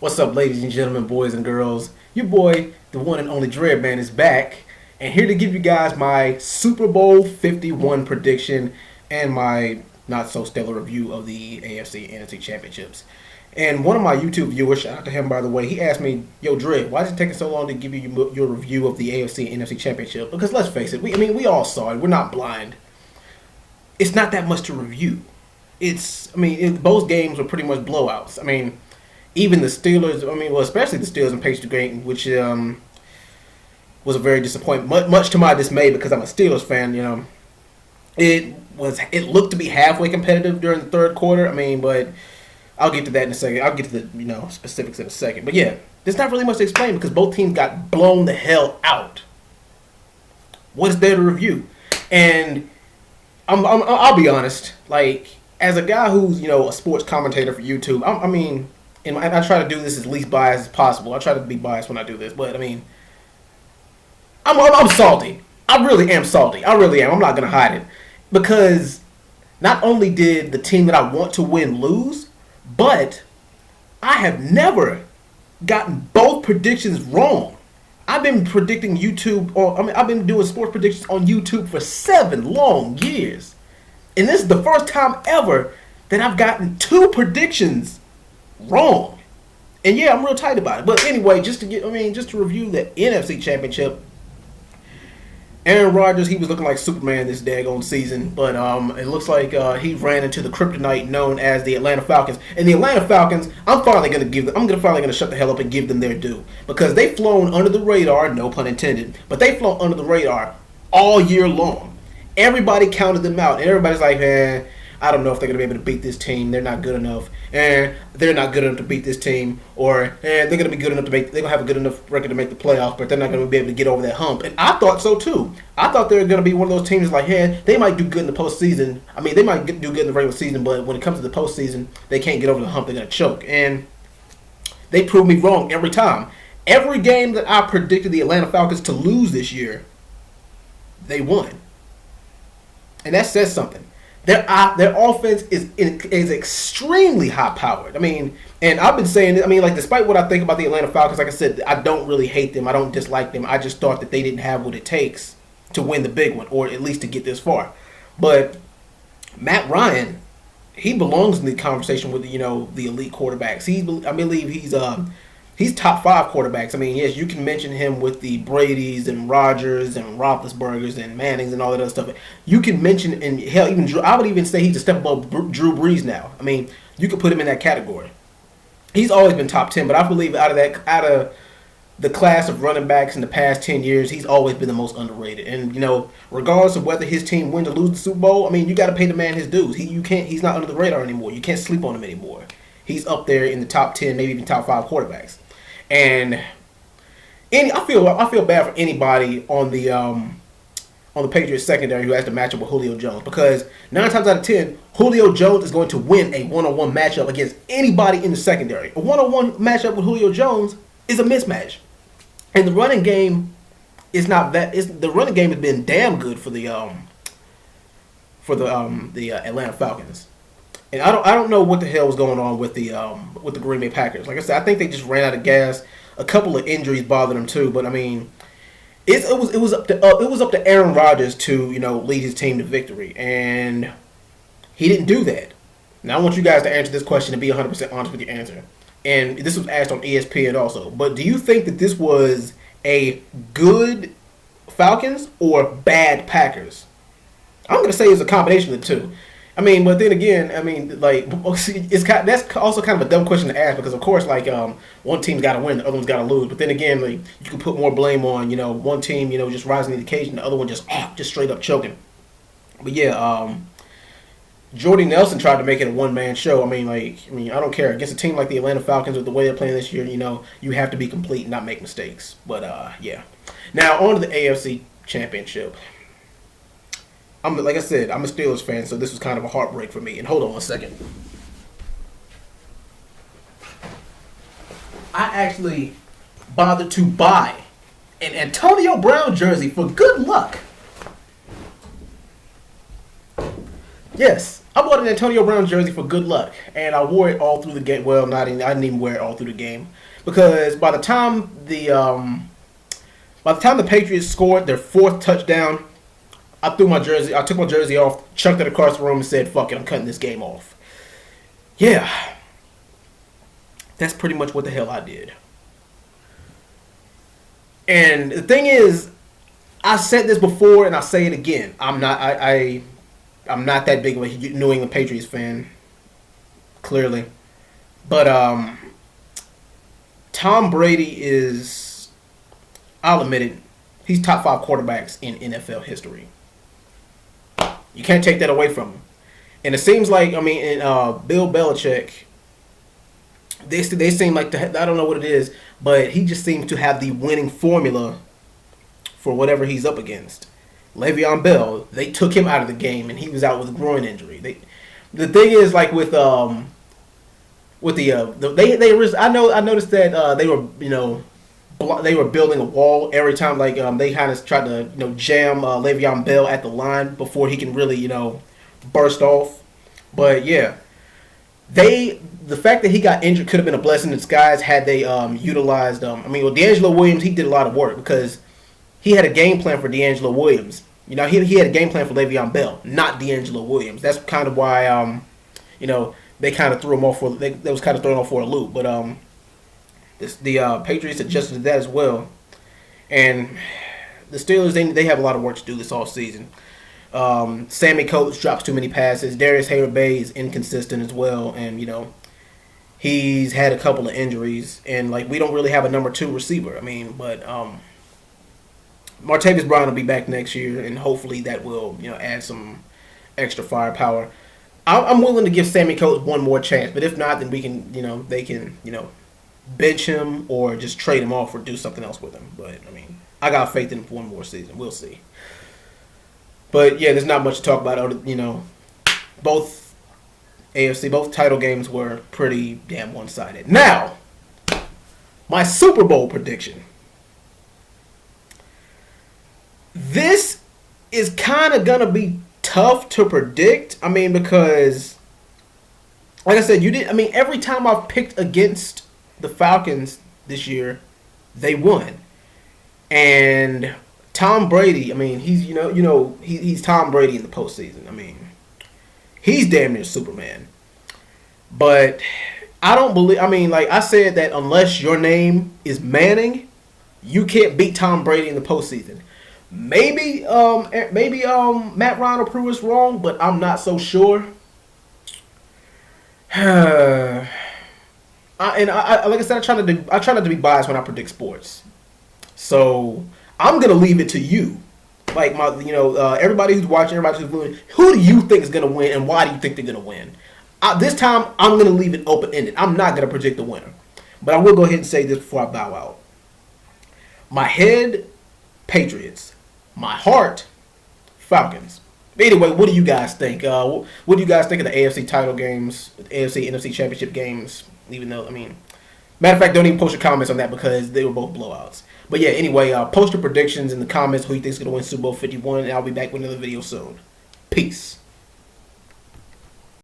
What's up, ladies and gentlemen, boys and girls? Your boy, the one and only Dread Man, is back, and here to give you guys my Super Bowl 51 prediction and my not so stellar review of the AFC and NFC championships. And one of my YouTube viewers, shout out to him by the way, he asked me, "Yo, Dread, why is it taking so long to give you your review of the AFC and NFC championship?" Because let's face it, we all saw it. We're not blind. It's not that much to review. Both games were pretty much blowouts. Even the Steelers, especially the Steelers and Patriots game, which was a very disappointment, much to my dismay because I'm a Steelers fan. It looked to be halfway competitive during the third quarter. But I'll get to that in a second. I'll get to the specifics in a second. But yeah, there's not really much to explain because both teams got blown the hell out. What is there to review? And I'll be honest, as a guy who's a sports commentator for YouTube, and I try to do this as least biased as possible. I try to be biased when I do this, but I'm salty. I really am salty. I really am. I'm not gonna hide it because not only did the team that I want to win lose, but I have never gotten both predictions wrong. I've been predicting I've been doing sports predictions on YouTube for 7 long years, and this is the first time ever that I've gotten 2 predictions wrong. And yeah, I'm real tight about it. But anyway, just to review the NFC Championship, Aaron Rodgers, he was looking like Superman this daggone season, but it looks like he ran into the kryptonite known as the Atlanta Falcons. And the Atlanta Falcons, I'm finally gonna shut the hell up and give them their due because they've flown under the radar, no pun intended, but they've flown under the radar all year long. Everybody counted them out, and everybody's like, I don't know if they're going to be able to beat this team. They're not good enough. And they're not good enough to beat this team. Or they're going to be good enough they're going to have a good enough record to make the playoffs, but they're not going to be able to get over that hump. And I thought so too. I thought they were going to be one of those teams they might do good in the postseason. They might do good in the regular season, but when it comes to the postseason, they can't get over the hump. They're going to choke. And they proved me wrong every time. Every game that I predicted the Atlanta Falcons to lose this year, they won. And that says something. Their offense is extremely high powered. And I've been saying it. Despite what I think about the Atlanta Falcons, like I said, I don't really hate them. I don't dislike them. I just thought that they didn't have what it takes to win the big one, or at least to get this far. But Matt Ryan, he belongs in the conversation with the elite quarterbacks. I believe he's top 5 quarterbacks. Yes, you can mention him with the Bradys and Rodgers and Roethlisbergers and Mannings and all that other stuff. You can mention, and hell, even Drew, I would even say he's a step above Drew Brees now. You could put him in that category. He's always been top 10, but I believe out of the class of running backs in the past 10 years, he's always been the most underrated. And regardless of whether his team wins or lose the Super Bowl, you got to pay the man his dues. He's not under the radar anymore. You can't sleep on him anymore. He's up there in the top 10, maybe even top 5 quarterbacks. And I feel bad for anybody on the Patriots secondary who has to match up with Julio Jones, because 9 times out of 10, Julio Jones is going to win a one-on-one matchup against anybody in the secondary. A one-on-one matchup with Julio Jones is a mismatch, and the running game is not that. The running game has been damn good for the Atlanta Falcons. And I don't know what the hell was going on with the Green Bay Packers. Like I said, I think they just ran out of gas. A couple of injuries bothered them too, but it was up to Aaron Rodgers to lead his team to victory, and he didn't do that. Now I want you guys to answer this question and be 100% honest with your answer. And this was asked on ESPN also. But do you think that this was a good Falcons or bad Packers? I'm going to say it's a combination of the two. But then again, that's also kind of a dumb question to ask because, of course, one team's got to win, the other one's got to lose. But then again, you can put more blame on, one team, just rising to the occasion, the other one just straight up choking. But yeah, Jordy Nelson tried to make it a one-man show. I don't care. Against a team like the Atlanta Falcons with the way they're playing this year, you have to be complete and not make mistakes. But yeah. Now on to the AFC Championship. Like I said, I'm a Steelers fan, so this was kind of a heartbreak for me. And hold on one second. I actually bothered to buy an Antonio Brown jersey for good luck. Yes, I bought an Antonio Brown jersey for good luck, and I wore it all through the game. Well, I didn't even wear it all through the game because by the time the Patriots scored their fourth touchdown, I threw my jersey. I took my jersey off, chucked it across the room, and said, "Fuck it, I'm cutting this game off." Yeah, that's pretty much what the hell I did. And the thing is, I said this before, and I'll say it again. I'm not. I'm not that big of a New England Patriots fan, clearly, but Tom Brady is. I'll admit it. He's top 5 quarterbacks in NFL history. You can't take that away from him. And it seems like, I mean, Bill Belichick, they seem like, I don't know what it is, but he just seems to have the winning formula for whatever he's up against. Le'Veon Bell, they took him out of the game, and he was out with a groin injury. The thing is, like I noticed that they were, they were building a wall every time. Like they kind of tried to, jam Le'Veon Bell at the line before he can really, burst off. But yeah, the fact that he got injured could have been a blessing in disguise had they utilized. D'Angelo Williams, he did a lot of work because he had a game plan for D'Angelo Williams. He had a game plan for Le'Veon Bell, not D'Angelo Williams. That's kind of why they kind of threw him off they was kind of thrown off for a loop. But the Patriots adjusted to that as well, and the Steelers they have a lot of work to do this all season. Sammy Coates drops too many passes. Darius Hayter-Bay is inconsistent as well, and he's had a couple of injuries, and we don't really have a number 2 receiver. But Martavis Bryant will be back next year, and hopefully that will add some extra firepower. I'm willing to give Sammy Coates one more chance, but if not, then we can they can bench him or just trade him off or do something else with him. But I got faith in him for one more season. We'll see. But yeah, there's not much to talk about. Both both title games were pretty damn one-sided. Now, my Super Bowl prediction. This is kind of gonna be tough to predict. Because, like I said, every time I've picked against the Falcons this year, they won. And Tom Brady, he's he's Tom Brady in the postseason. He's damn near Superman. But I don't believe. I said that unless your name is Manning, you can't beat Tom Brady in the postseason. Maybe Matt Ryan will prove us wrong, but I'm not so sure. Like I said, I try not to be biased when I predict sports. So I'm gonna leave it to you. Everybody who's watching, everybody who's viewing, who do you think is gonna win, and why do you think they're gonna win? This time, I'm gonna leave it open ended. I'm not gonna predict the winner, but I will go ahead and say this before I bow out. My head, Patriots. My heart, Falcons. Anyway, what do you guys think? What do you guys think of the AFC title games, AFC, NFC championship games? Even though, matter of fact, don't even post your comments on that because they were both blowouts. But yeah, anyway, post your predictions in the comments. Who you think is going to win Super Bowl 51, and I'll be back with another video soon. Peace.